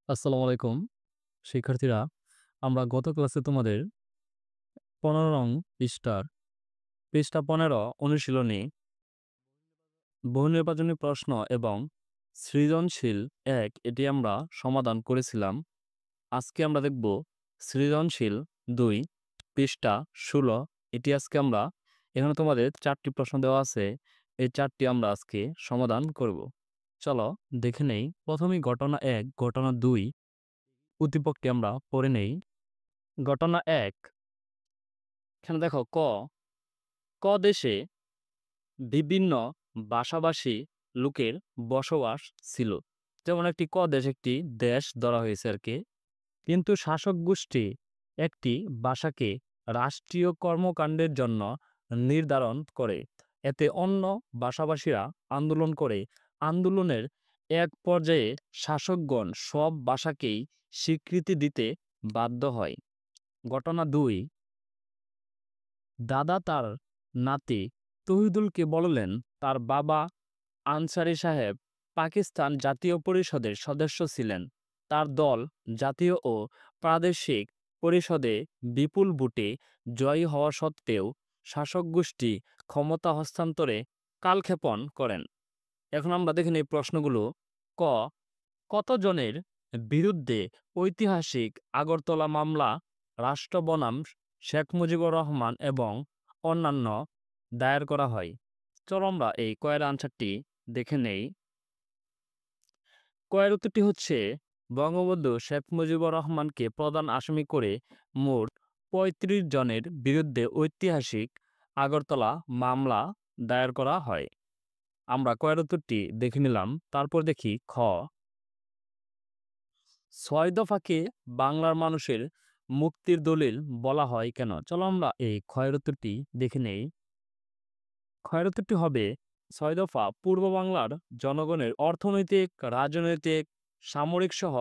আসসালামু আলাইকুম শিক্ষার্থীরা। আমরা গত ক্লাসে তোমাদের ১৫ নং পৃষ্ঠা ১৫ অনুশীলনী বহু নির্বাচনী প্রশ্ন এবং সৃজনশীল ১ এটি আমরা সমাধান করেছিলাম। আজকে আমরা দেখব সৃজনশীল ২ পৃষ্ঠা ১৬ এটি আজকে আমরা এখানে তোমাদের ৪টি প্রশ্ন দেওয়া আছে। এই ৪টি আমরা আজকে সমাধান করব। চলো দেখে নেই। প্রথমেই ঘটনা ১, ঘটনা ২ উদ্দীপকটি আমরা পড়ে নেই। ঘটনা ১, এখানে দেখো ক দেশে বিভিন্ন ভাষাভাষী লোকের বসবাস ছিল। যেমন একটি দেশ একটি দেশ ধরা হয়েছে আর কি। কিন্তু শাসক গোষ্ঠী একটি ভাষাকে রাষ্ট্রীয় কর্মকাণ্ডের জন্য নির্ধারণ করে। এতে অন্য ভাষাভাষীরা আন্দোলন করে। আন্দোলনের এক পর্যায়ে শাসকগণ সব ভাষাকেই স্বীকৃতি দিতে বাধ্য হয়। ঘটনা ২, দাদা তার নাতি তৌহিদুলকে বললেন তার বাবা আনসারী সাহেব পাকিস্তান জাতীয় পরিষদের সদস্য ছিলেন। তার দল জাতীয় ও প্রাদেশিক পরিষদে বিপুল ভোটে জয়ী হওয়া সত্ত্বেও শাসক গোষ্ঠী ক্ষমতা হস্তান্তরে কালক্ষেপণ করেন। এখন আমরা দেখে নিই প্রশ্নগুলো। ক কতজনের বিরুদ্ধে ঐতিহাসিক আগরতলা মামলা রাষ্ট্র বনাম শেখ মুজিবুর রহমান এবং অন্যান্য দায়ের করা হয়? চলো আমরা এই কয়ের আনসারটি দেখে নেই। কয়ের উত্তরটি হচ্ছে বঙ্গবন্ধু শেখ মুজিবুর রহমানকে প্রধান আসামি করে মোট ৩৫ জনের বিরুদ্ধে ঐতিহাসিক আগরতলা মামলা দায়ের করা হয়। আমরা কয়ের উত্তরটি দেখে নিলাম। তারপর দেখি খ, ৬ দফাকে বাংলার মানুষের মুক্তির দলিল বলা হয় কেন? চলো আমরা এই ক্ষয়ের উত্তরটি দেখে নেই। ক্ষয়ের উত্তরটি হবে ৬ দফা পূর্ব বাংলার জনগণের অর্থনৈতিক, রাজনৈতিক, সামরিক সহ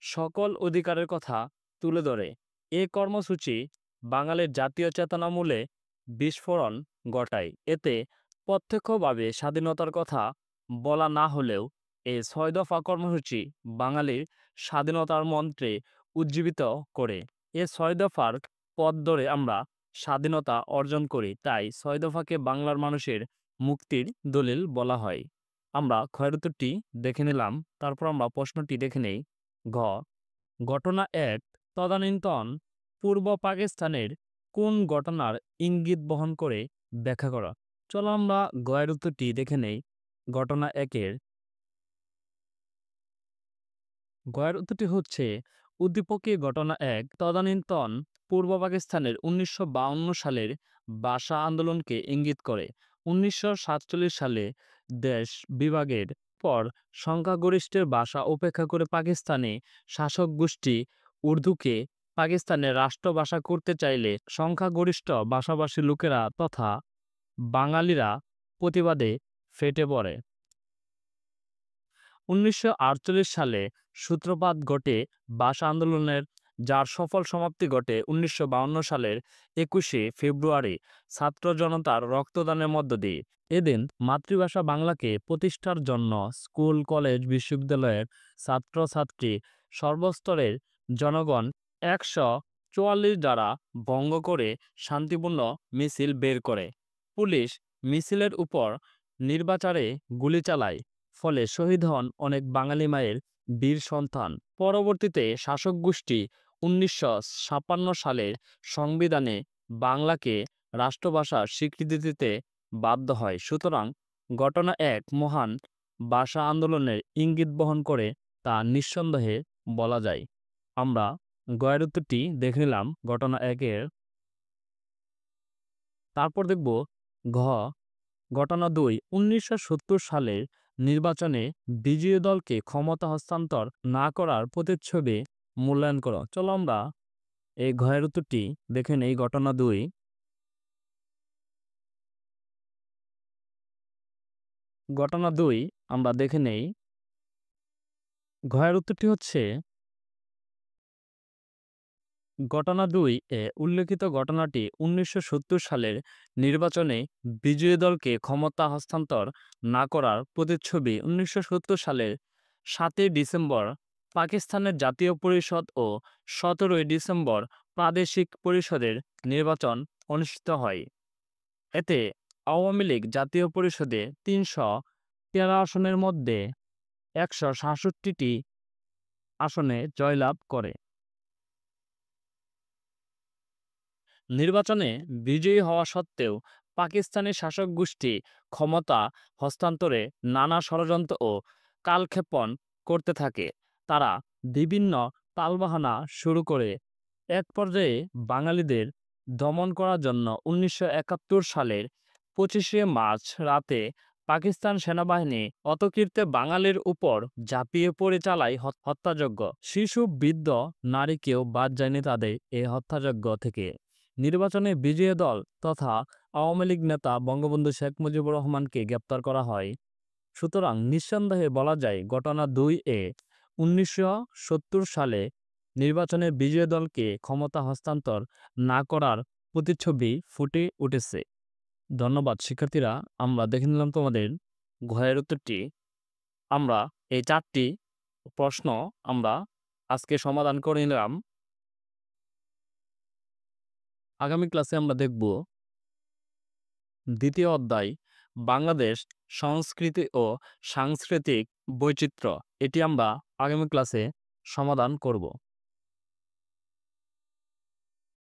সকল অধিকারের কথা তুলে ধরে। এ কর্মসূচি বাঙালির জাতীয় চেতনামূলে বিস্ফোরণ ঘটায়। এতে প্রত্যক্ষভাবে স্বাধীনতার কথা বলা না হলেও এই ৬ দফা কর্মসূচি বাঙালির স্বাধীনতার মন্ত্রে উজ্জীবিত করে। এ ৬ দফার পথ ধরে আমরা স্বাধীনতা অর্জন করি। তাই ৬ দফাকে বাংলার মানুষের মুক্তির দলিল বলা হয়। আমরা ক্ষয়ের উত্তরটি দেখে নিলাম। তারপর আমরা প্রশ্নটি দেখে নেই। ঘ, ঘটনা ১ তদানীন্তন পূর্ব পাকিস্তানের কোন ঘটনার ইঙ্গিত বহন করে ব্যাখ্যা করা? চলো আমরা গয়ের উত্তরটি দেখে নেই। ঘটনা ১-এর গয়ের উত্তরটি হচ্ছে উদ্দীপকে ঘটনা ১ তদানীন্তন পূর্ব পাকিস্তানের ১৯৫২ সালের ভাষা আন্দোলনকে ইঙ্গিত করে। ১৯৪৭ সালে দেশ বিভাগের পর সংখ্যাগরিষ্ঠের ভাষা উপেক্ষা করে পাকিস্তানি শাসক গোষ্ঠী উর্দুকে পাকিস্তানের রাষ্ট্রভাষা করতে চাইলে সংখ্যাগরিষ্ঠ ভাষাভাষী লোকেরা তথা বাঙালিরা প্রতিবাদে ফেটে পড়ে। ১৯৪৮ সালে সূত্রপাত ঘটে ভাষা আন্দোলনের, যার সফল সমাপ্তি ঘটে ১৯৫২ সালের ২১শে ফেব্রুয়ারি ছাত্র জনতার রক্তদানের মধ্য দিয়ে। এদিন মাতৃভাষা বাংলাকে প্রতিষ্ঠার জন্য স্কুল, কলেজ, বিশ্ববিদ্যালয়ের ছাত্রছাত্রী সর্বস্তরের জনগণ ১৪৪ ধারা ভঙ্গ করে শান্তিপূর্ণ মিছিল বের করে। পুলিশ মিছিলের উপর নির্বিচারে গুলি চালায়। ফলে শহীদ হন অনেক বাঙালি মায়ের বীর সন্তান। পরবর্তীতে শাসক গোষ্ঠী ১৯৫৬ সালের সংবিধানে বাংলাকে রাষ্ট্রভাষার স্বীকৃতি দিতে বাধ্য হয়। সুতরাং ঘটনা ১ মহান ভাষা আন্দোলনের ইঙ্গিত বহন করে তা নিঃসন্দেহে বলা যায়। আমরা গয়ের উত্তরটি দেখে নিলাম ঘটনা ১-এর। তারপর দেখব ঘ, ঘটনা ২ ১৯৭০ সালের নির্বাচনে বিজয়ী দলকে ক্ষমতা হস্তান্তর না করার প্রতিচ্ছবি মূল্যায়ন করো। চলো আমরা এই ঘয়ের উত্তরটি দেখে নেই। ঘটনা ২, ঘটনা ২ আমরা দেখে নেই। ঘয়ের উত্তরটি হচ্ছে ঘটনা ২ এ উল্লেখিত ঘটনাটি ১৯৭০ সালের নির্বাচনে বিজয়ী দলকে ক্ষমতা হস্তান্তর না করার প্রতিচ্ছবি। ১৯৭০ সালের ৭ই ডিসেম্বর পাকিস্তানের জাতীয় পরিষদ ও 17ই ডিসেম্বর প্রাদেশিক পরিষদের নির্বাচন অনুষ্ঠিত হয়। এতে আওয়ামী লীগ জাতীয় পরিষদে ৩১৩ আসনের মধ্যে ১৬৭টি আসনে জয়লাভ করে। নির্বাচনে বিজয়ী হওয়া সত্ত্বেও পাকিস্তানি শাসক গোষ্ঠী ক্ষমতা হস্তান্তরে নানা ষড়যন্ত্র ও কালক্ষেপণ করতে থাকে। তারা বিভিন্ন টালবাহানা শুরু করে এক পর্যায়ে বাঙালিদের দমন করার জন্য ১৯৭১ সালের ২৫শে মার্চ রাতে পাকিস্তান সেনাবাহিনী অতর্কিতে বাঙালির উপর ঝাঁপিয়ে পড়ে চালায় হত্যাযজ্ঞ। শিশু, বৃদ্ধ, নারী কেউ বাদ যায়নি তাদের এই হত্যাযজ্ঞ থেকে। নির্বাচনে বিজয়ী দল তথা আওয়ামী লীগ নেতা বঙ্গবন্ধু শেখ মুজিবুর রহমানকে গ্রেপ্তার করা হয়। সুতরাং নিঃসন্দেহে বলা যায় ঘটনা ২-এ ১৯৭০ সালে নির্বাচনে বিজয়ী দলকে ক্ষমতা হস্তান্তর না করার প্রতিচ্ছবি ফুটে উঠেছে। ধন্যবাদ শিক্ষার্থীরা, আমরা দেখে নিলাম তোমাদের ঘয়ের উত্তরটি। আমরা এই ৪টি প্রশ্ন আমরা আজকে সমাধান করে নিলাম। আগামী ক্লাসে আমরা দেখব দ্বিতীয় অধ্যায় বাংলাদেশ সংস্কৃতি ও সাংস্কৃতিক বৈচিত্র্য। এটি আমরা আগামী ক্লাসে সমাধান করব।